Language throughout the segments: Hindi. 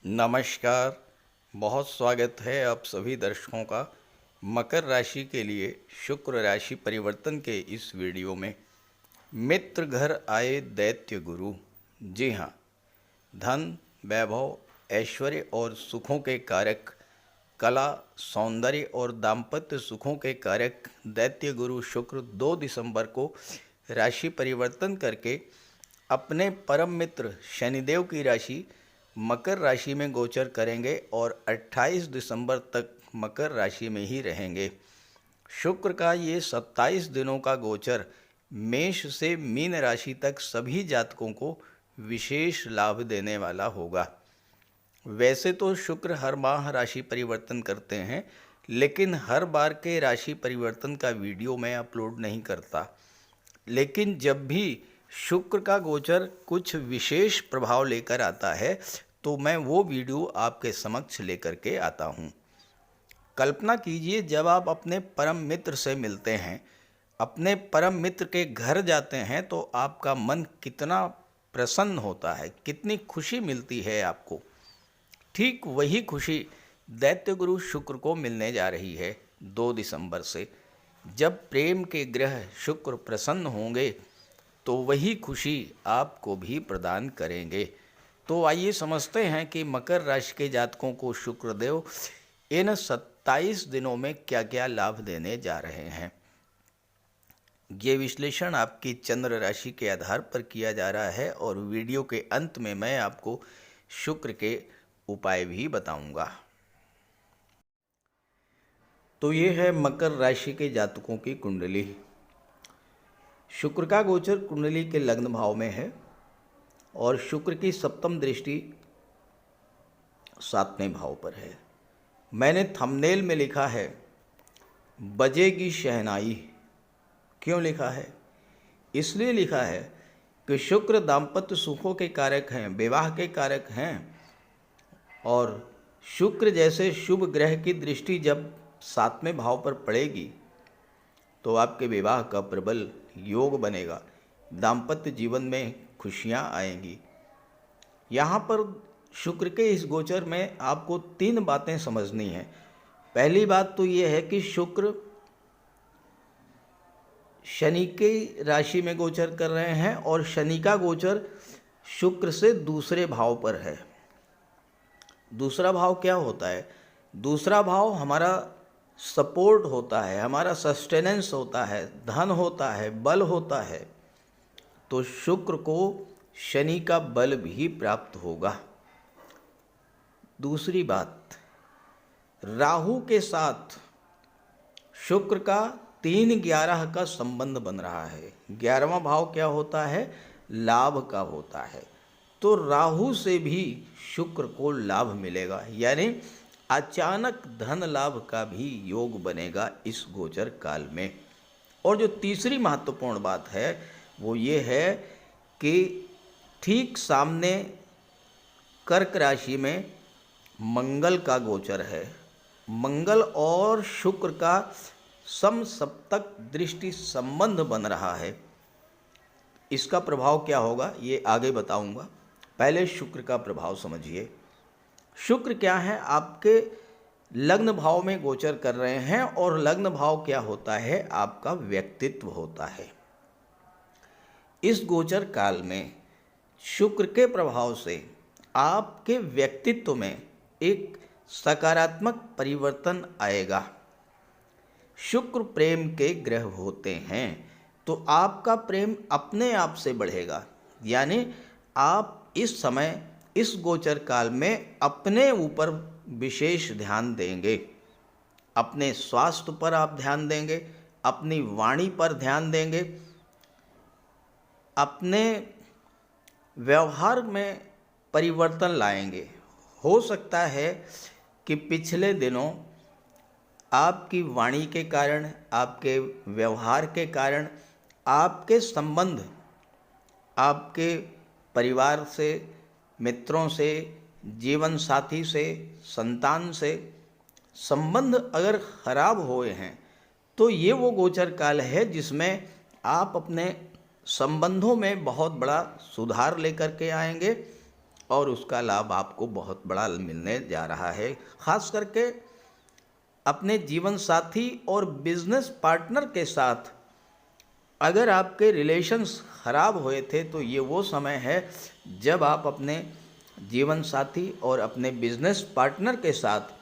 नमस्कार। बहुत स्वागत है आप सभी दर्शकों का मकर राशि के लिए शुक्र राशि परिवर्तन के इस वीडियो में। मित्र घर आए दैत्य गुरु। जी हाँ, धन, वैभव, ऐश्वर्य और सुखों के कारक, कला, सौंदर्य और दाम्पत्य सुखों के कारक दैत्य गुरु शुक्र 2 दिसंबर को राशि परिवर्तन करके अपने परम मित्र शनिदेव की राशि मकर राशि में गोचर करेंगे और 28 दिसंबर तक मकर राशि में ही रहेंगे। शुक्र का ये 27 दिनों का गोचर मेष से मीन राशि तक सभी जातकों को विशेष लाभ देने वाला होगा। वैसे तो शुक्र हर माह राशि परिवर्तन करते हैं, लेकिन हर बार के राशि परिवर्तन का वीडियो मैं अपलोड नहीं करता। लेकिन जब भी शुक्र का गोचर कुछ विशेष प्रभाव लेकर आता है तो मैं वो वीडियो आपके समक्ष लेकर के आता हूँ। कल्पना कीजिए, जब आप अपने परम मित्र से मिलते हैं, अपने परम मित्र के घर जाते हैं, तो आपका मन कितना प्रसन्न होता है, कितनी खुशी मिलती है आपको। ठीक वही खुशी दैत्य गुरु शुक्र को मिलने जा रही है 2 दिसंबर से। जब प्रेम के ग्रह शुक्र प्रसन्न होंगे तो वही खुशी आपको भी प्रदान करेंगे। तो आइए समझते हैं कि मकर राशि के जातकों को शुक्रदेव इन 27 दिनों में क्या क्या लाभ देने जा रहे हैं। ये विश्लेषण आपकी चंद्र राशि के आधार पर किया जा रहा है और वीडियो के अंत में मैं आपको शुक्र के उपाय भी बताऊंगा। तो ये है मकर राशि के जातकों की कुंडली। शुक्र का गोचर कुंडली के लग्न भाव में है और शुक्र की सप्तम दृष्टि 7वें भाव पर है। मैंने थंबनेल में लिखा है बजेगी शहनाई। क्यों लिखा है? इसलिए लिखा है कि शुक्र दाम्पत्य सुखों के कारक हैं, विवाह के कारक हैं, और शुक्र जैसे शुभ ग्रह की दृष्टि जब 7वें भाव पर पड़ेगी तो आपके विवाह का प्रबल योग बनेगा, दाम्पत्य जीवन में खुशियां आएंगी। यहाँ पर शुक्र के इस गोचर में आपको 3 बातें समझनी हैं। पहली बात तो ये है कि शुक्र शनि की राशि में गोचर कर रहे हैं और शनि का गोचर शुक्र से दूसरे भाव पर है। दूसरा भाव क्या होता है? दूसरा भाव हमारा सपोर्ट होता है, हमारा सस्टेनेंस होता है, धन होता है, बल होता है। तो शुक्र को शनि का बल भी प्राप्त होगा। दूसरी बात, राहु के साथ शुक्र का 3-11 का संबंध बन रहा है। 11वां भाव क्या होता है? लाभ का होता है। तो राहु से भी शुक्र को लाभ मिलेगा, यानी अचानक धन लाभ का भी योग बनेगा इस गोचर काल में। और जो तीसरी महत्वपूर्ण बात है वो ये है कि ठीक सामने कर्क राशि में मंगल का गोचर है। मंगल और शुक्र का समसप्तक दृष्टि संबंध बन रहा है। इसका प्रभाव क्या होगा ये आगे बताऊंगा। पहले शुक्र का प्रभाव समझिए। शुक्र क्या है? आपके लग्न भाव में गोचर कर रहे हैं और लग्न भाव क्या होता है? आपका व्यक्तित्व होता है। इस गोचर काल में शुक्र के प्रभाव से आपके व्यक्तित्व में एक सकारात्मक परिवर्तन आएगा। शुक्र प्रेम के ग्रह होते हैं, तो आपका प्रेम अपने आप से बढ़ेगा। यानी आप इस समय इस गोचर काल में अपने ऊपर विशेष ध्यान देंगे। अपने स्वास्थ्य पर आप ध्यान देंगे, अपनी वाणी पर ध्यान देंगे, अपने व्यवहार में परिवर्तन लाएंगे। हो सकता है कि पिछले दिनों आपकी वाणी के कारण, आपके व्यवहार के कारण, आपके संबंध आपके परिवार से, मित्रों से, जीवन साथी से, संतान से संबंध अगर खराब हुए हैं तो ये वो गोचर काल है जिसमें आप अपने संबंधों में बहुत बड़ा सुधार लेकर के आएंगे और उसका लाभ आपको बहुत बड़ा मिलने जा रहा है। खास करके अपने जीवन साथी और बिजनेस पार्टनर के साथ अगर आपके रिलेशंस खराब हुए थे तो ये वो समय है जब आप अपने जीवन साथी और अपने बिजनेस पार्टनर के साथ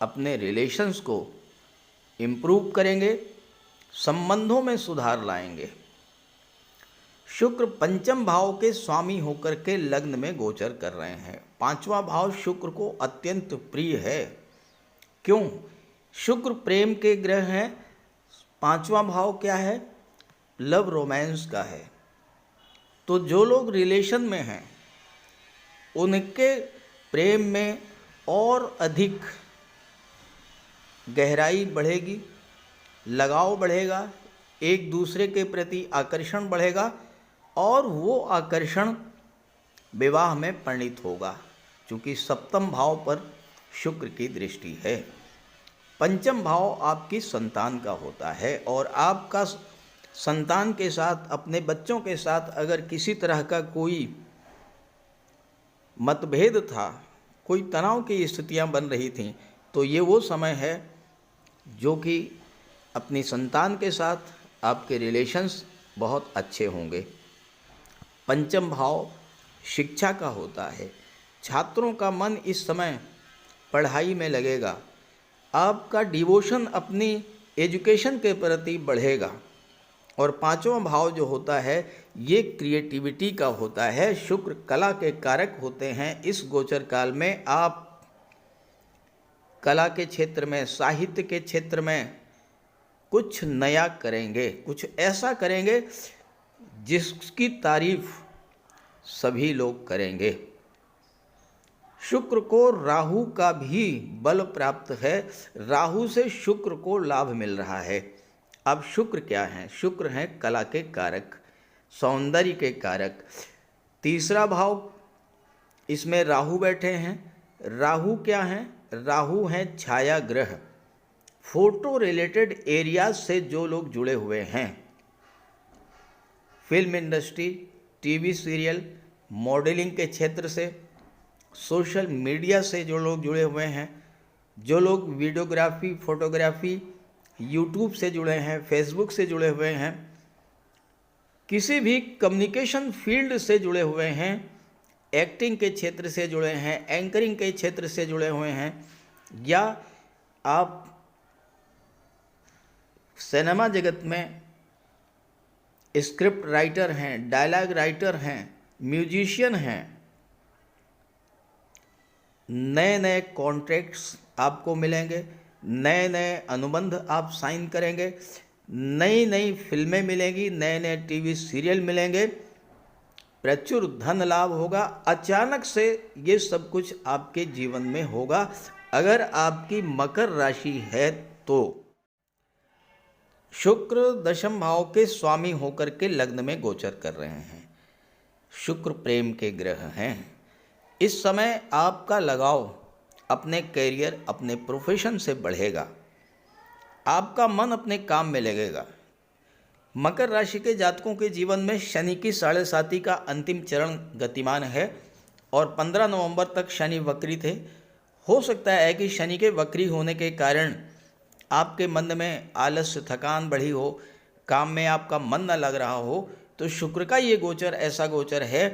अपने रिलेशंस को इम्प्रूव करेंगे, संबंधों में सुधार लाएंगे। शुक्र पंचम भाव के स्वामी होकर के लग्न में गोचर कर रहे हैं। पांचवा भाव शुक्र को अत्यंत प्रिय है। क्यों? शुक्र प्रेम के ग्रह हैं। पांचवा भाव क्या है? लव रोमांस का है। तो जो लोग रिलेशन में हैं उनके प्रेम में और अधिक गहराई बढ़ेगी, लगाव बढ़ेगा, एक दूसरे के प्रति आकर्षण बढ़ेगा और वो आकर्षण विवाह में परिणित होगा, क्योंकि सप्तम भाव पर शुक्र की दृष्टि है। पंचम भाव आपकी संतान का होता है और आपका संतान के साथ, अपने बच्चों के साथ अगर किसी तरह का कोई मतभेद था, कोई तनाव की स्थितियां बन रही थीं, तो ये वो समय है जो कि अपनी संतान के साथ आपके रिलेशंस बहुत अच्छे होंगे। पंचम भाव शिक्षा का होता है। छात्रों का मन इस समय पढ़ाई में लगेगा। आपका डिवोशन अपनी एजुकेशन के प्रति बढ़ेगा। और पांचवा भाव जो होता है ये क्रिएटिविटी का होता है। शुक्र कला के कारक होते हैं। इस गोचर काल में आप कला के क्षेत्र में, साहित्य के क्षेत्र में कुछ नया करेंगे, कुछ ऐसा करेंगे जिसकी तारीफ सभी लोग करेंगे। शुक्र को राहु का भी बल प्राप्त है। राहु से शुक्र को लाभ मिल रहा है। अब शुक्र क्या है? शुक्र हैं कला के कारक, सौंदर्य के कारक। तीसरा भाव इसमें राहु बैठे हैं। राहु क्या हैं? राहु हैं छाया ग्रह। फोटो रिलेटेड एरियाज से जो लोग जुड़े हुए हैं, film industry, TV serial, modelling के क्षेत्र से, सोशल मीडिया से जो लोग जुड़े हुए हैं, जो लोग वीडियोग्राफी, फोटोग्राफी, यूट्यूब से जुड़े हैं, फेसबुक से जुड़े हुए हैं, किसी भी कम्युनिकेशन फील्ड से जुड़े हुए हैं, एक्टिंग के क्षेत्र से जुड़े हैं, एंकरिंग के क्षेत्र से जुड़े हुए हैं, या आप सिनेमा जगत में स्क्रिप्ट राइटर हैं, डायलॉग राइटर हैं, म्यूजिशियन हैं, नए नए कॉन्ट्रैक्ट्स आपको मिलेंगे, नए नए अनुबंध आप साइन करेंगे, नई नई फिल्में मिलेंगी, नए नए टीवी सीरियल मिलेंगे, प्रचुर धन लाभ होगा। अचानक से ये सब कुछ आपके जीवन में होगा अगर आपकी मकर राशि है तो। शुक्र दशम भाव के स्वामी होकर के लग्न में गोचर कर रहे हैं। शुक्र प्रेम के ग्रह हैं। इस समय आपका लगाव अपने कैरियर, अपने प्रोफेशन से बढ़ेगा। आपका मन अपने काम में लगेगा। मकर राशि के जातकों के जीवन में शनि की 7.5 का अंतिम चरण गतिमान है और 15 नवंबर तक शनि वक्री थे। हो सकता है कि शनि के वक्री होने के कारण आपके मन में आलस्य, थकान बढ़ी हो, काम में आपका मन न लग रहा हो, तो शुक्र का ये गोचर ऐसा गोचर है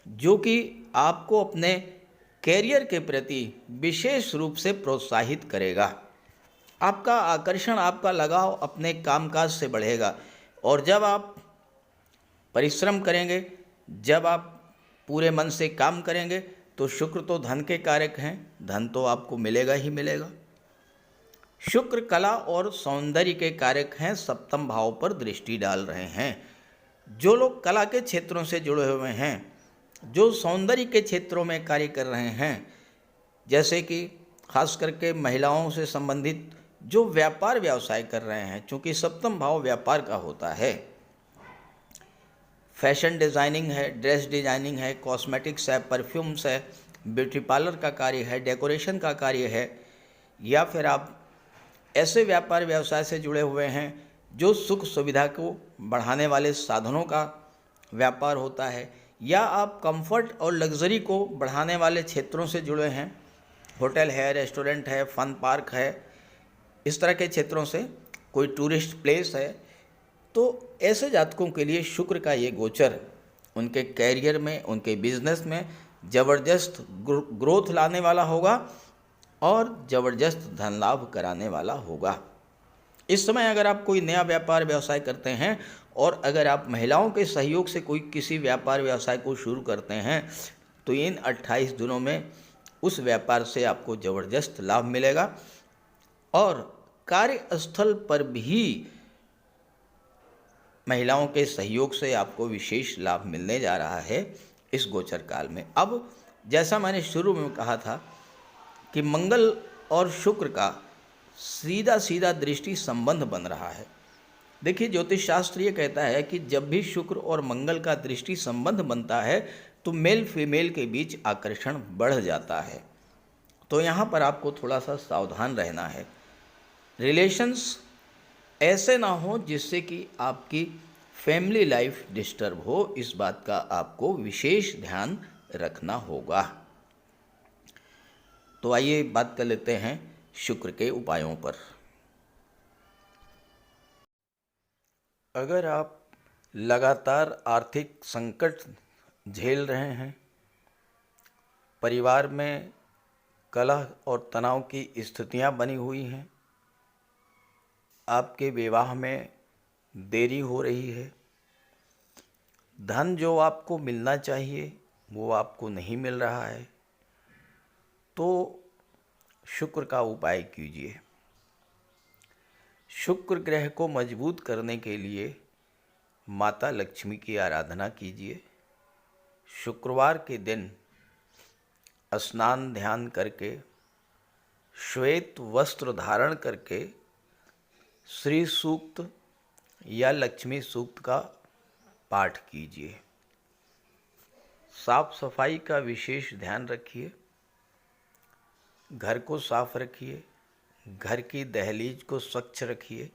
जो कि आपको अपने कैरियर के प्रति विशेष रूप से प्रोत्साहित करेगा। आपका आकर्षण, आपका लगाव अपने कामकाज से बढ़ेगा और जब आप परिश्रम करेंगे, जब आप पूरे मन से काम करेंगे, तो शुक्र तो धन के कारक हैं, धन तो आपको मिलेगा ही मिलेगा। शुक्र कला और सौंदर्य के कारक हैं, सप्तम भाव पर दृष्टि डाल रहे हैं। जो लोग कला के क्षेत्रों से जुड़े हुए हैं, जो सौंदर्य के क्षेत्रों में कार्य कर रहे हैं, जैसे कि खास करके महिलाओं से संबंधित जो व्यापार व्यवसाय कर रहे हैं, चूँकि सप्तम भाव व्यापार का होता है, फैशन डिज़ाइनिंग है, ड्रेस डिज़ाइनिंग है, कॉस्मेटिक्स है, परफ्यूम्स है, ब्यूटी पार्लर का कार्य है, डेकोरेशन का कार्य है, या फिर आप ऐसे व्यापार व्यवसाय से जुड़े हुए हैं जो सुख सुविधा को बढ़ाने वाले साधनों का व्यापार होता है, या आप कंफर्ट और लग्जरी को बढ़ाने वाले क्षेत्रों से जुड़े हैं, होटल है, रेस्टोरेंट है, फन पार्क है, इस तरह के क्षेत्रों से, कोई टूरिस्ट प्लेस है, तो ऐसे जातकों के लिए शुक्र का ये गोचर उनके कैरियर में, उनके बिजनेस में ज़बरदस्त ग्रोथ लाने वाला होगा और ज़बरदस्त धन लाभ कराने वाला होगा। इस समय अगर आप कोई नया व्यापार व्यवसाय करते हैं और अगर आप महिलाओं के सहयोग से कोई किसी व्यापार व्यवसाय को शुरू करते हैं तो इन 28 दिनों में उस व्यापार से आपको ज़बरदस्त लाभ मिलेगा और कार्यस्थल पर भी महिलाओं के सहयोग से आपको विशेष लाभ मिलने जा रहा है इस गोचर काल में। अब जैसा मैंने शुरू में कहा था कि मंगल और शुक्र का सीधा सीधा दृष्टि संबंध बन रहा है। देखिए, ज्योतिष शास्त्र ये कहता है कि जब भी शुक्र और मंगल का दृष्टि संबंध बनता है तो मेल फीमेल के बीच आकर्षण बढ़ जाता है। तो यहाँ पर आपको थोड़ा सा सावधान रहना है। रिलेशंस ऐसे ना हो जिससे कि आपकी फैमिली लाइफ डिस्टर्ब हो, इस बात का आपको विशेष ध्यान रखना होगा। तो आइए बात कर लेते हैं शुक्र के उपायों पर। अगर आप लगातार आर्थिक संकट झेल रहे हैं, परिवार में कलह और तनाव की स्थितियां बनी हुई हैं, आपके विवाह में देरी हो रही है, धन जो आपको मिलना चाहिए वो आपको नहीं मिल रहा है, तो शुक्र का उपाय कीजिए। शुक्र ग्रह को मजबूत करने के लिए माता लक्ष्मी की आराधना कीजिए। शुक्रवार के दिन स्नान ध्यान करके, श्वेत वस्त्र धारण करके श्री सूक्त या लक्ष्मी सूक्त का पाठ कीजिए। साफ सफाई का विशेष ध्यान रखिए, घर को साफ रखिए, घर की दहलीज को स्वच्छ रखिए,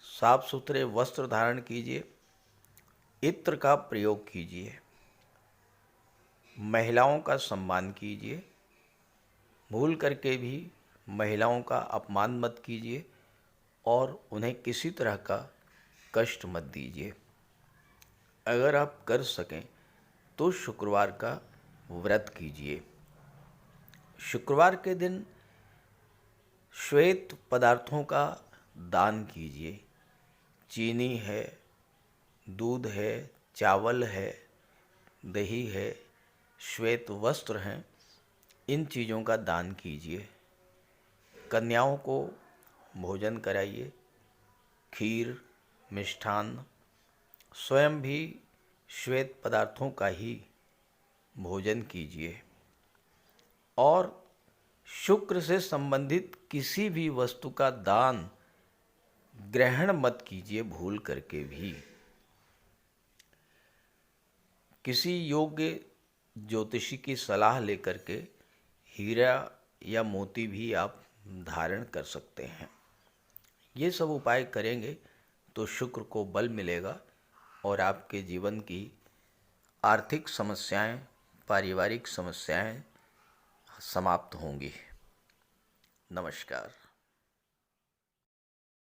साफ सुथरे वस्त्र धारण कीजिए, इत्र का प्रयोग कीजिए, महिलाओं का सम्मान कीजिए, भूल करके भी महिलाओं का अपमान मत कीजिए और उन्हें किसी तरह का कष्ट मत दीजिए। अगर आप कर सकें तो शुक्रवार का व्रत कीजिए। शुक्रवार के दिन श्वेत पदार्थों का दान कीजिए। चीनी है, दूध है, चावल है, दही है, श्वेत वस्त्र हैं, इन चीज़ों का दान कीजिए। कन्याओं को भोजन कराइए, खीर, मिष्ठान्न, स्वयं भी श्वेत पदार्थों का ही भोजन कीजिए और शुक्र से संबंधित किसी भी वस्तु का दान ग्रहण मत कीजिए भूल करके भी। किसी योग्य ज्योतिषी की सलाह लेकर के हीरा या मोती भी आप धारण कर सकते हैं। ये सब उपाय करेंगे तो शुक्र को बल मिलेगा और आपके जीवन की आर्थिक समस्याएं, पारिवारिक समस्याएं समाप्त होंगी। नमस्कार।